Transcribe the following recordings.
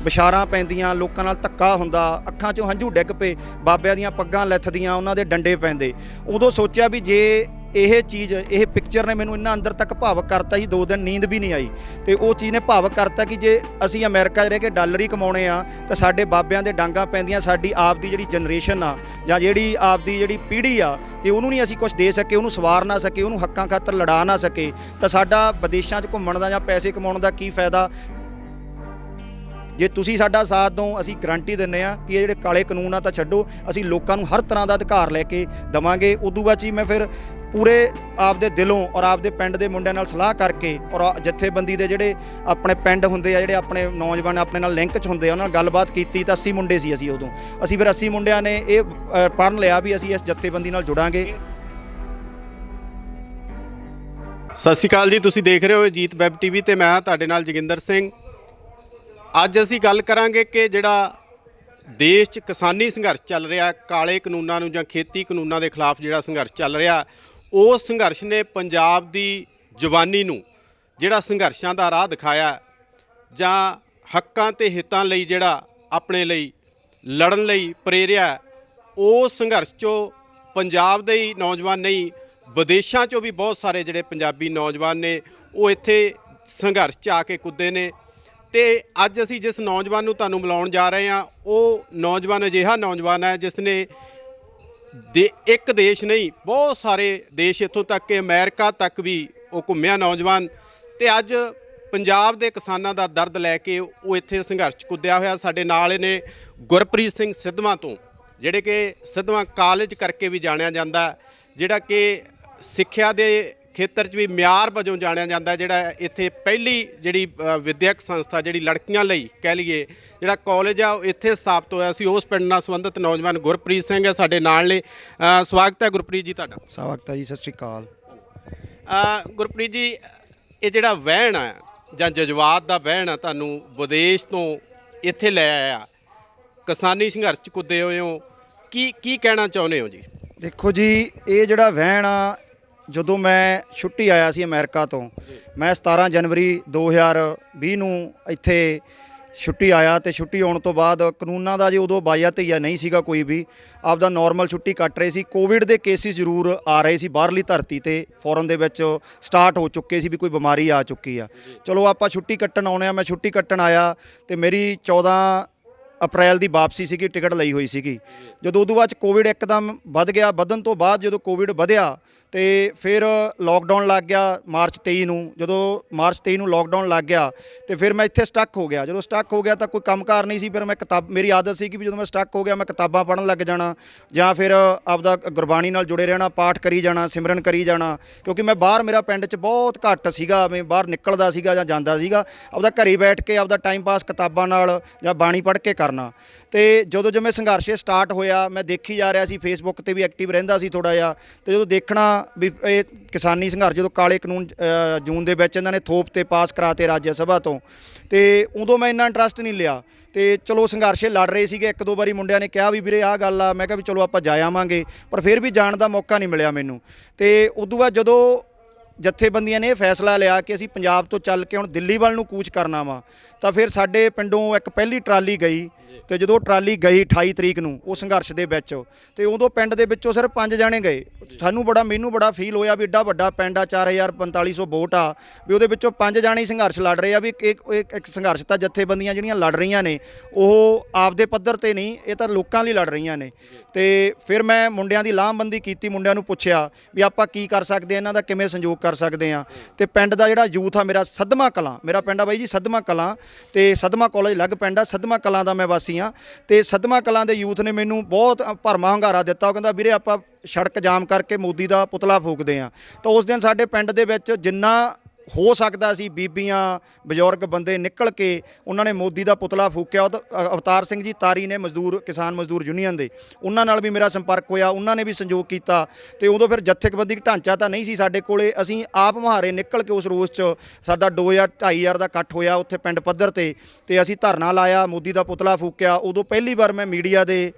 ਵਿਛਾਰਾਂ ਪੈਂਦੀਆਂ, ਲੋਕਾਂ ਨਾਲ ਧੱਕਾ ਹੁੰਦਾ, ਅੱਖਾਂ 'ਚੋਂ ਹੰਝੂ ਡਿੱਗ ਪਏ, ਬਾਬਿਆਂ ਦੀਆਂ ਪੱਗਾਂ ਲੱਥਦੀਆਂ, ਉਹਨਾਂ ਦੇ ਡੰਡੇ ਪੈਂਦੇ। ਉਦੋਂ ਸੋਚਿਆ ਵੀ ਜੇ ਇਹ ਚੀਜ਼, ਇਹ ਪਿਕਚਰ ਨੇ ਮੈਨੂੰ ਇੰਨਾ ਅੰਦਰ ਤੱਕ ਭਾਵਕ ਕਰਤਾ ਸੀ, 2 ਦਿਨ ਨੀਂਦ ਵੀ ਨਹੀਂ ਆਈ। ਤੇ ਉਹ ਚੀਜ਼ ਨੇ ਭਾਵਕ ਕਰਤਾ ਕਿ ਜੇ ਅਸੀਂ ਅਮਰੀਕਾ 'ਚ ਰਹਿ ਕੇ ਡਾਲਰ ਹੀ ਕਮਾਉਣੇ ਆ ਤਾਂ ਸਾਡੇ ਬਾਬਿਆਂ ਦੇ ਡਾਂਗਾਂ ਪੈਂਦੀਆਂ, ਸਾਡੀ ਆਪ ਦੀ ਜਿਹੜੀ ਜਨਰੇਸ਼ਨ ਆ ਜਾਂ ਜਿਹੜੀ ਆਪ ਦੀ ਜਿਹੜੀ ਪੀੜ੍ਹੀ ਆ, ਤੇ ਉਹਨੂੰ ਨਹੀਂ ਅਸੀਂ ਕੁਝ ਦੇ ਸਕੇ, ਉਹਨੂੰ ਸਵਾਰ ਨਾ ਸਕੇ, ਉਹਨੂੰ ਹੱਕਾਂ ਖਾਤਰ ਲੜਾ ਨਾ ਸਕੇ, ਤਾਂ ਸਾਡਾ ਵਿਦੇਸ਼ਾਂ 'ਚ ਘੁੰਮਣ ਦਾ ਜਾਂ ਪੈਸੇ ਕਮਾਉਣ ਦਾ ਕੀ ਫਾਇਦਾ। ਜੇ ਤੁਸੀਂ ਸਾਡਾ ਸਾਥ ਦਿਓ, ਅਸੀਂ ਗਰੰਟੀ ਦਿੰਦੇ ਆ ਕਿ ਇਹ ਜਿਹੜੇ ਕਾਲੇ ਕਾਨੂੰਨ ਆ ਤਾਂ ਛੱਡੋ, ਅਸੀਂ ਲੋਕਾਂ ਨੂੰ ਹਰ ਤਰ੍ਹਾਂ ਦਾ ਅਧਿਕਾਰ ਲੈ ਕੇ ਦੇਵਾਂਗੇ। ਉਦੋਂ ਬਾਅਦ 'ਚ ਹੀ ਮੈਂ ਫਿਰ ਪੂਰੇ ਆਪਦੇ ਦਿਲੋਂ ਔਰ ਆਪਦੇ ਪਿੰਡ ਦੇ ਮੁੰਡਿਆਂ ਨਾਲ ਸਲਾਹ ਕਰਕੇ ਔਰ ਜਥੇਬੰਦੀ ਦੇ ਜਿਹੜੇ ਆਪਣੇ ਪਿੰਡ ਹੁੰਦੇ ਆ, ਜਿਹੜੇ ਆਪਣੇ ਨੌਜਵਾਨ ਆਪਣੇ ਨਾਲ ਲਿੰਕ 'ਚ ਹੁੰਦੇ ਆ, ਉਹਨਾਂ ਨਾਲ ਗੱਲਬਾਤ ਕੀਤੀ ਤਾਂ 80 ਮੁੰਡੇ ਸੀ ਅਸੀਂ ਉਦੋਂ। ਅਸੀਂ ਫਿਰ 80 ਮੁੰਡਿਆਂ ਨੇ ਇਹ ਪੜ੍ਹ ਲਿਆ ਵੀ ਅਸੀਂ ਇਸ ਜਥੇਬੰਦੀ ਨਾਲ ਜੁੜਾਂਗੇ। ਸਤਿ ਸ਼੍ਰੀ ਅਕਾਲ ਜੀ, ਤੁਸੀਂ ਦੇਖ ਰਹੇ ਹੋ ਜੀਤ ਵੈਬ ਟੀਵੀ ਤੇ ਮੈਂ ਤੁਹਾਡੇ ਨਾਲ ਜੋਗਿੰਦਰ ਸਿੰਘ। ਅੱਜ ਅਸੀਂ ਗੱਲ ਕਰਾਂਗੇ ਕਿ ਜਿਹੜਾ ਦੇਸ਼ 'ਚ ਕਿਸਾਨੀ ਸੰਘਰਸ਼ ਚੱਲ ਰਿਹਾ, ਕਾਲੇ ਕਾਨੂੰਨਾਂ ਨੂੰ ਜਾਂ ਖੇਤੀ ਕਾਨੂੰਨਾਂ ਦੇ ਖਿਲਾਫ ਜਿਹੜਾ ਸੰਘਰਸ਼ ਚੱਲ ਰਿਹਾ, ਉਸ ਸੰਘਰਸ਼ ਨੇ ਪੰਜਾਬ ਦੀ ਜਵਾਨੀ ਨੂੰ ਜਿਹੜਾ ਸੰਘਰਸ਼ਾਂ ਦਾ ਰਾਹ ਦਿਖਾਇਆ ਜਾਂ ਹੱਕਾਂ ਤੇ ਹਿੱਤਾਂ ਲਈ ਜਿਹੜਾ ਆਪਣੇ ਲਈ ਲੜਨ ਲਈ ਪ੍ਰੇਰਿਆ। ਉਸ ਸੰਘਰਸ਼ 'ਚੋਂ ਪੰਜਾਬ ਦੇ ਹੀ ਨੌਜਵਾਨ ਨਹੀਂ, ਵਿਦੇਸ਼ਾਂ 'ਚੋਂ ਵੀ ਬਹੁਤ ਸਾਰੇ ਜਿਹੜੇ ਪੰਜਾਬੀ ਨੌਜਵਾਨ ਨੇ ਉਹ ਇੱਥੇ ਸੰਘਰਸ਼ 'ਚ ਆ ਕੇ ਕੁੱਦੇ ਨੇ। ਤੇ ਅੱਜ ਅਸੀਂ ਜਿਸ ਨੌਜਵਾਨ ਨੂੰ ਤੁਹਾਨੂੰ ਮਿਲਾਉਣ ਜਾ ਰਹੇ ਹਾਂ, ਉਹ ਨੌਜਵਾਨ ਅਜਿਹਾ ਨੌਜਵਾਨ ਹੈ ਜਿਸ ਨੇ ਇੱਕ ਦੇਸ਼ ਨਹੀਂ, ਬਹੁਤ ਸਾਰੇ ਦੇਸ਼, ਇੱਥੋਂ ਤੱਕ ਕਿ ਅਮਰੀਕਾ ਤੱਕ ਵੀ ਉਹ ਘੁੰਮਿਆ ਨੌਜਵਾਨ। ਤੇ ਅੱਜ ਪੰਜਾਬ ਦੇ ਕਿਸਾਨਾਂ ਦਾ ਦਰਦ ਲੈ ਕੇ ਉਹ ਇੱਥੇ ਸੰਘਰਸ਼ 'ਚ ਕੁੱਦਿਆ ਹੋਇਆ। ਸਾਡੇ ਨਾਲ ਨੇ ਗੁਰਪ੍ਰੀਤ ਸਿੰਘ ਸਿੱਧਵਾਂ ਤੋਂ, ਜਿਹੜੇ ਕਿ ਸਿੱਧਵਾਂ ਕਾਲਜ ਕਰਕੇ ਵੀ ਜਾਣਿਆ ਜਾਂਦਾ, ਜਿਹੜਾ ਕਿ ਸਿੱਖਿਆ ਦੇ ਖੇਤਰ 'ਚ ਵੀ ਮਿਆਰ ਵਜੋਂ ਜਾਣਿਆ ਜਾਂਦਾ, ਜਿਹੜਾ ਇੱਥੇ ਪਹਿਲੀ ਜਿਹੜੀ ਵਿਦਿਅਕ ਸੰਸਥਾ ਜਿਹੜੀ ਲੜਕੀਆਂ ਲਈ ਕਹਿ ਲਈਏ ਜਿਹੜਾ ਕਾਲਜ ਆ ਉਹ ਇੱਥੇ ਸਥਾਪਿਤ ਹੋਇਆ ਸੀ। ਉਸ ਪਿੰਡ ਨਾਲ ਸੰਬੰਧਿਤ ਨੌਜਵਾਨ ਗੁਰਪ੍ਰੀਤ ਸਿੰਘ ਹੈ ਸਾਡੇ ਨਾਲ ਨੇ। ਸਵਾਗਤ ਹੈ ਗੁਰਪ੍ਰੀਤ ਜੀ ਤੁਹਾਡਾ। ਸਵਾਗਤ ਹੈ ਜੀ, ਸਤਿ ਸ਼੍ਰੀ ਅਕਾਲ। ਗੁਰਪ੍ਰੀਤ ਜੀ, ਇਹ ਜਿਹੜਾ ਵਹਿਣ ਆ ਜਾਂ ਜਜ਼ਬਾਤ ਦਾ ਵਹਿਣ ਆ ਤੁਹਾਨੂੰ ਵਿਦੇਸ਼ ਤੋਂ ਇੱਥੇ ਲੈ ਆਇਆ, ਕਿਸਾਨੀ ਸੰਘਰਸ਼ 'ਚ ਕੁੱਦੇ ਹੋਏ ਹੋ, ਕੀ ਕਹਿਣਾ ਚਾਹੁੰਦੇ ਹੋ ਜੀ? ਦੇਖੋ ਜੀ, ਇਹ ਜਿਹੜਾ ਵਹਿਣ ਆ, ਜਦੋਂ ਮੈਂ ਛੁੱਟੀ ਆਇਆ ਸੀ ਅਮਰੀਕਾ ਤੋਂ, ਮੈਂ 17 ਜਨਵਰੀ 2020 ਨੂੰ ਇੱਥੇ ਛੁੱਟੀ ਆਇਆ। ਤੇ ਛੁੱਟੀ ਆਉਣ ਤੋਂ ਬਾਅਦ ਕਾਨੂੰਨਾਂ ਦਾ ਜੀ ਉਦੋਂ ਬਾਇਆ ਤਈਆ ਨਹੀਂ ਸੀਗਾ, ਕੋਈ ਵੀ ਆਪਦਾ ਨੋਰਮਲ ਛੁੱਟੀ ਕੱਟ ਰਹੇ ਸੀ। ਕੋਵਿਡ ਦੇ ਕੇਸਿਸ ਜ਼ਰੂਰ ਆ ਰਹੇ ਸੀ ਬਾਹਰਲੀ ਧਰਤੀ ਤੇ, ਫੋਰਨ ਦੇ ਵਿੱਚ ਸਟਾਰਟ ਹੋ ਚੁੱਕੇ ਸੀ ਵੀ ਕੋਈ ਬਿਮਾਰੀ ਆ ਚੁੱਕੀ ਆ। ਚਲੋ ਆਪਾਂ ਛੁੱਟੀ ਕੱਟਣ ਆਉਣੇ ਆ। ਮੈਂ ਛੁੱਟੀ ਕੱਟਣ ਆਇਆ ਤੇ ਮੇਰੀ 14 ਅਪ੍ਰੈਲ ਦੀ ਵਾਪਸੀ ਸੀਗੀ, ਟਿਕਟ ਲਈ ਹੋਈ ਸੀਗੀ। ਜਦੋਂ ਉਦੋਂ ਬਾਅਦ ਕੋਵਿਡ ਇੱਕਦਮ ਵੱਧ ਗਿਆ, ਵਧਣ ਤੋਂ ਬਾਅਦ ਜਦੋਂ ਕੋਵਿਡ ਵਧਿਆ ਤੇ ਫਿਰ ਲੋਕਡਾਊਨ ਲੱਗ ਗਿਆ ਮਾਰਚ 23 ਨੂੰ। ਜਦੋਂ ਮਾਰਚ 23 ਨੂੰ ਲੋਕਡਾਊਨ ਲੱਗ ਗਿਆ ਤੇ ਫਿਰ ਮੈਂ ਇੱਥੇ ਸਟਕ ਹੋ ਗਿਆ। ਜਦੋਂ ਸਟਕ ਹੋ ਗਿਆ ਤਾਂ ਕੋਈ ਕੰਮਕਾਰ ਨਹੀਂ ਸੀ। ਫਿਰ ਮੈਂ ਮੇਰੀ ਆਦਤ ਸੀ ਕਿ ਵੀ ਜਦੋਂ ਮੈਂ ਸਟਕ ਹੋ ਗਿਆ ਮੈਂ ਕਿਤਾਬਾਂ ਪੜ੍ਹਨ ਲੱਗ ਜਾਣਾ ਜਾਂ ਫਿਰ ਆਪਦਾ ਗੁਰਬਾਣੀ ਨਾਲ ਜੁੜੇ ਰਹਿਣਾ, ਪਾਠ ਕਰੀ ਜਾਣਾ, ਸਿਮਰਨ ਕਰੀ ਜਾਣਾ। ਕਿਉਂਕਿ ਮੈਂ ਬਾਹਰ, ਮੇਰਾ ਪਿੰਡ 'ਚ ਬਹੁਤ ਘੱਟ ਸੀਗਾ, ਮੈਂ ਬਾਹਰ ਨਿਕਲਦਾ ਸੀਗਾ ਜਾਂ ਜਾਂਦਾ ਸੀਗਾ। ਆਪਦਾ ਘਰੇ ਬੈਠ ਕੇ ਆਪਦਾ ਟਾਈਮ ਪਾਸ ਕਿਤਾਬਾਂ ਨਾਲ ਜਾਂ ਬਾਣੀ ਪੜ੍ਹ ਕੇ ਕਰਨਾ। ਤੇ ਜਦੋਂ ਜਿਵੇਂ ਸੰਘਰਸ਼ ਸਟਾਰਟ ਹੋਇਆ, ਮੈਂ ਦੇਖੀ ਜਾ ਰਿਹਾ ਸੀ, ਫੇਸਬੁੱਕ ਤੇ ਵੀ ਐਕਟਿਵ ਰਹਿੰਦਾ ਸੀ ਥੋੜ੍ਹਾ ਜਿਹਾ। ਤੇ ਜਦੋਂ ਦੇਖਣਾ ਵੀ ਇਹ ਕਿਸਾਨੀ ਸੰਘਰਸ਼, ਜਦੋਂ ਕਾਲੇ ਕਾਨੂੰਨ ਜੂਨ ਦੇ ਵਿੱਚ ਇਹਨਾਂ ਨੇ ਥੋਪ ਤੇ ਪਾਸ ਕਰਾਤੇ ਰਾਜ ਸਭਾ ਤੋਂ, ਤੇ ਉਦੋਂ ਮੈਂ ਇੰਨਾ ਇੰਟਰਸਟ ਨਹੀਂ ਲਿਆ। ਤੇ ਚਲੋ ਸੰਘਰਸ਼ ਲੜ ਰਹੇ ਸੀਗੇ, 1-2 ਵਾਰੀ ਮੁੰਡਿਆਂ ਨੇ ਕਿਹਾ ਵੀ ਵੀਰੇ ਆਹ ਗੱਲ ਆ, ਮੈਂ ਕਿਹਾ ਵੀ ਚਲੋ ਆਪਾਂ ਜਾ ਆਵਾਂਗੇ, ਪਰ ਫਿਰ ਵੀ ਜਾਣ ਦਾ ਮੌਕਾ ਨਹੀਂ ਮਿਲਿਆ ਮੈਨੂੰ। ਤੇ ਉਦੋਂ ਬਾਅਦ ਜਦੋਂ ਜਥੇਬੰਦੀਆਂ ਨੇ ਇਹ ਫੈਸਲਾ ਲਿਆ ਕਿ ਅਸੀਂ ਪੰਜਾਬ ਤੋਂ ਚੱਲ ਕੇ ਹੁਣ ਦਿੱਲੀ ਵੱਲ ਨੂੰ ਕੂਚ ਕਰਨਾ ਵਾ, ਤਾਂ ਫਿਰ ਸਾਡੇ ਪਿੰਡੋਂ ਇੱਕ ਪਹਿਲੀ ਟਰਾਲੀ ਗਈ। ਤੇ ਜਦੋਂ ਟਰਾਲੀ ਗਈ 28 ਤਰੀਕ ਨੂੰ ਉਹ ਸੰਘਰਸ਼ ਦੇ ਵਿੱਚ, ਤੇ ਉਦੋਂ ਪਿੰਡ ਦੇ ਵਿੱਚੋਂ ਸਿਰਫ 5 ਜਾਣੇ ਗਏ। ਮੈਨੂੰ ਬੜਾ ਫੀਲ ਹੋਇਆ ਵੀ ਏਡਾ ਵੱਡਾ ਪਿੰਡ ਆ, 4450 ਵੋਟ ਆ, ਵੀ ਉਹਦੇ ਵਿੱਚੋਂ 5 ਜਾਣੇ ਸੰਘਰਸ਼ ਲੜ ਰਹੇ ਆ। ਵੀ ਇੱਕ ਸੰਘਰਸ਼ ਤਾਂ ਜਥੇਬੰਦੀਆਂ ਜਿਹੜੀਆਂ ਲੜ ਰਹੀਆਂ ਨੇ ਉਹ ਆਪਦੇ ਪੱਧਰ ਤੇ ਨਹੀਂ, ਇਹ ਤਾਂ ਲੋਕਾਂ ਲਈ ਲੜ ਰਹੀਆਂ ਨੇ। ਤੇ ਫਿਰ ਮੈਂ ਮੁੰਡਿਆਂ ਦੀ ਲਾਮਬੰਦੀ ਕੀਤੀ, ਮੁੰਡਿਆਂ ਨੂੰ ਪੁੱਛਿਆ ਵੀ ਆਪਾਂ ਕੀ ਕਰ ਸਕਦੇ ਆ, ਇਹਨਾਂ ਦਾ ਕਿਵੇਂ ਸੰਯੋਗ ਕਰ ਸਕਦੇ ਆ। ਤੇ ਪਿੰਡ ਦਾ ਜਿਹੜਾ ਯੂਥ ਆ ਮੇਰਾ, ਸਦਮਾ ਕਲਾਂ ਮੇਰਾ ਪਿੰਡ ਆ ਬਾਈ ਜੀ, ਸਦਮਾ ਕਲਾਂ, ਤੇ ਸਦਮਾ ਕਾਲਜ ਅਲੱਗ ਪਿੰਡ ਆ, ਸਦਮਾ ਕਲਾਂ ਦਾ ਮੈਂ ਵਾਸੀ ਆ। ਤੇ ਸਦਮਾ ਕਲਾਂ ਦੇ ਯੂਥ ਨੇ ਮੈਨੂੰ ਬਹੁਤ ਭਰਮਾ ਹੁੰਗਾਰਾ ਦਿੱਤਾ। ਉਹ ਕਹਿੰਦਾ ਵੀਰੇ ਆਪਾਂ ਸੜਕ ਜਾਮ ਕਰਕੇ ਮੋਦੀ ਦਾ ਪੁਤਲਾ ਫੂਕਦੇ ਆ। ਤਾਂ ਉਸ ਦਿਨ ਸਾਡੇ ਪਿੰਡ ਦੇ ਵਿੱਚ ਜਿੰਨਾ ਹੋ ਸਕਦਾ ਸੀ, ਬੀਬੀਆਂ, ਬਜ਼ੁਰਗ ਬੰਦੇ ਨਿਕਲ ਕੇ ਉਹਨਾਂ ਨੇ ਮੋਦੀ ਦਾ ਪੁਤਲਾ ਫੂਕਿਆ। ਅਵਤਾਰ ਸਿੰਘ ਜੀ ਤਾਰੀ ਨੇ ਕਿਸਾਨ ਮਜ਼ਦੂਰ ਯੂਨੀਅਨ ਦੇ, ਉਹਨਾਂ ਨਾਲ ਵੀ ਮੇਰਾ ਸੰਪਰਕ ਹੋਇਆ, ਉਹਨਾਂ ਨੇ ਵੀ ਸੰਯੋਗ ਕੀਤਾ। ਤੇ ਉਦੋਂ ਫਿਰ ਜਥੇਬੰਦੀ ਢਾਂਚਾ ਤਾਂ ਨਹੀਂ ਸੀ ਸਾਡੇ ਕੋਲੇ, ਅਸੀਂ ਆਪ ਮੁਹਾਰੇ ਨਿਕਲ ਕੇ ਉਸ ਰੋਸ 'ਚ ਸਾਡਾ 2000-2500 ਦਾ ਇਕੱਠ ਹੋਇਆ ਉੱਥੇ ਪਿੰਡ ਪੱਧਰ ਤੇ ਅਸੀਂ ਧਰਨਾ ਲਾਇਆ, ਮੋਦੀ ਦਾ ਪੁਤਲਾ ਫੂਕਿਆ। ਉਦੋਂ ਪਹਿਲੀ ਵਾਰ ਮੈਂ ਮੀਡੀਆ ਦੇ।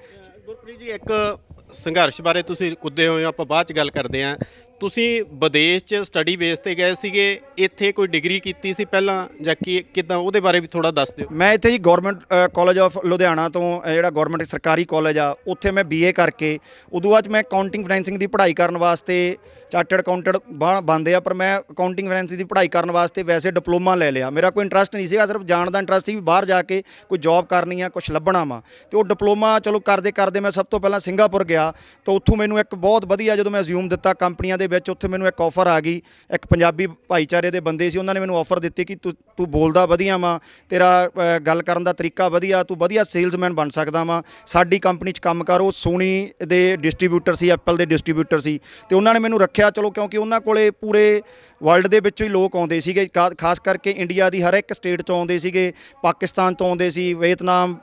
ਗੁਰਪ੍ਰੀਤ ਜੀ, ਇੱਕ ਸੰਘਰਸ਼ ਬਾਰੇ ਤੁਸੀਂ ਕੁੱਦੇ ਹੋਏ ਹੋ, ਆਪਾਂ ਬਾਅਦ 'ਚ ਗੱਲ ਕਰਦੇ ਹਾਂ। ਤੁਸੀਂ ਵਿਦੇਸ਼ 'ਚ ਸਟੱਡੀ ਬੇਸ ਤੇ ਗਏ ਸੀਗੇ, ਇੱਥੇ ਕੋਈ ਡਿਗਰੀ ਕੀਤੀ ਸੀ ਪਹਿਲਾਂ ਜਾਂ ਕੀ ਕਿੱਦਾਂ, ਉਹਦੇ ਬਾਰੇ ਵੀ ਥੋੜਾ ਦੱਸ ਦਿਓ। ਮੈਂ ਇੱਥੇ ਜੀ ਗਵਰਨਮੈਂਟ ਕਾਲਜ ਆਫ ਲੁਧਿਆਣਾ ਤੋਂ ਜਿਹੜਾ ਗਵਰਨਮੈਂਟ ਸਰਕਾਰੀ ਕਾਲਜ ਆ ਉੱਥੇ ਮੈਂ BA ਕਰਕੇ ਉਦੋਂ ਬਾਅਦ 'ਚ ਮੈਂ ਅਕਾਊਂਟਿੰਗ ਫਾਈਨੈਂਸਿੰਗ ਦੀ ਪੜ੍ਹਾਈ ਕਰਨ ਵਾਸਤੇ ਚਾਰਟਰਡ ਅਕਾਊਂਟੈਂਟ ਬਣਦੇ ਆ, ਪਰ ਮੈਂ ਅਕਾਊਂਟਿੰਗ ਫਾਈਨੈਂਸਿੰਗ ਦੀ ਪੜ੍ਹਾਈ ਕਰਨ ਵਾਸਤੇ ਵੈਸੇ ਡਿਪਲੋਮਾ ਲੈ ਲਿਆ। ਮੇਰਾ ਕੋਈ ਇੰਟਰਸਟ ਨਹੀਂ ਸੀਗਾ, ਸਿਰਫ ਜਾਣ ਦਾ ਇੰਟਰਸਟ ਸੀ ਵੀ ਬਾਹਰ ਜਾ ਕੇ ਕੋਈ ਜੌਬ ਕਰਨੀ ਆ, ਕੁਝ ਲੱਭਣਾ ਵਾ। ਅਤੇ ਉਹ ਡਿਪਲੋਮਾ ਚਲੋ ਕਰਦੇ ਕਰਦੇ ਮੈਂ ਸਭ ਤੋਂ ਪਹਿਲਾਂ ਸਿੰਗਾਪੁਰ ਗਿਆ, ਤਾਂ ਉੱਥੋਂ ਮੈਨੂੰ ਇੱਕ ਬਹੁਤ ਵਧੀਆ, ਜਦੋਂ ਮੈਂ ਰਿਜ਼ਿਊਮ ਦਿੱਤਾ ਕੰਪਨੀਆਂ ਦੇ ਵਿੱਚ, ਉੱਥੇ ਮੈਨੂੰ ਇੱਕ ਆਫਰ ਆ ਗਈ। ਇੱਕ ਪੰਜਾਬੀ ਭਾਈਚਾਰੇ ਦੇ ਬੰਦੇ ਸੀ, ਉਹਨਾਂ ਨੇ ਮੈਨੂੰ ਆਫਰ ਦਿੱਤੀ ਕਿ ਤੂੰ ਬੋਲਦਾ ਵਧੀਆ ਵਾ, ਤੇਰਾ ਗੱਲ ਕਰਨ ਦਾ ਤਰੀਕਾ ਵਧੀਆ, ਤੂੰ ਵਧੀਆ ਸੇਲਜ਼ਮੈਨ ਬਣ ਸਕਦਾ ਵਾ, ਸਾਡੀ ਕੰਪਨੀ 'ਚ ਕੰਮ ਕਰ। ਉਹ ਸੋਨੀ ਦੇ ਡਿਸਟਰੀਬਿਊਟਰ ਸੀ, ਐਪਲ ਦੇ ਡਿਸਟਰੀਬਿਊਟਰ ਸੀ, ਅਤੇ ਉਹਨਾਂ ਨੇ ਮੈਨੂੰ ਰੱਖਿਆ। ਚਲੋ ਕਿਉਂਕਿ ਉਹਨਾਂ ਕੋਲੇ ਪੂਰੇ ਵਰਲਡ ਦੇ ਵਿੱਚੋਂ ਹੀ ਲੋਕ ਆਉਂਦੇ ਸੀਗੇ, ਖਾਸ ਕਰਕੇ ਇੰਡੀਆ ਦੀ ਹਰ ਇੱਕ ਸਟੇਟ 'ਚੋਂ ਆਉਂਦੇ ਸੀਗੇ, ਪਾਕਿਸਤਾਨ ਤੋਂ ਆਉਂਦੇ ਸੀ, ਵੀਅਤਨਾਮ,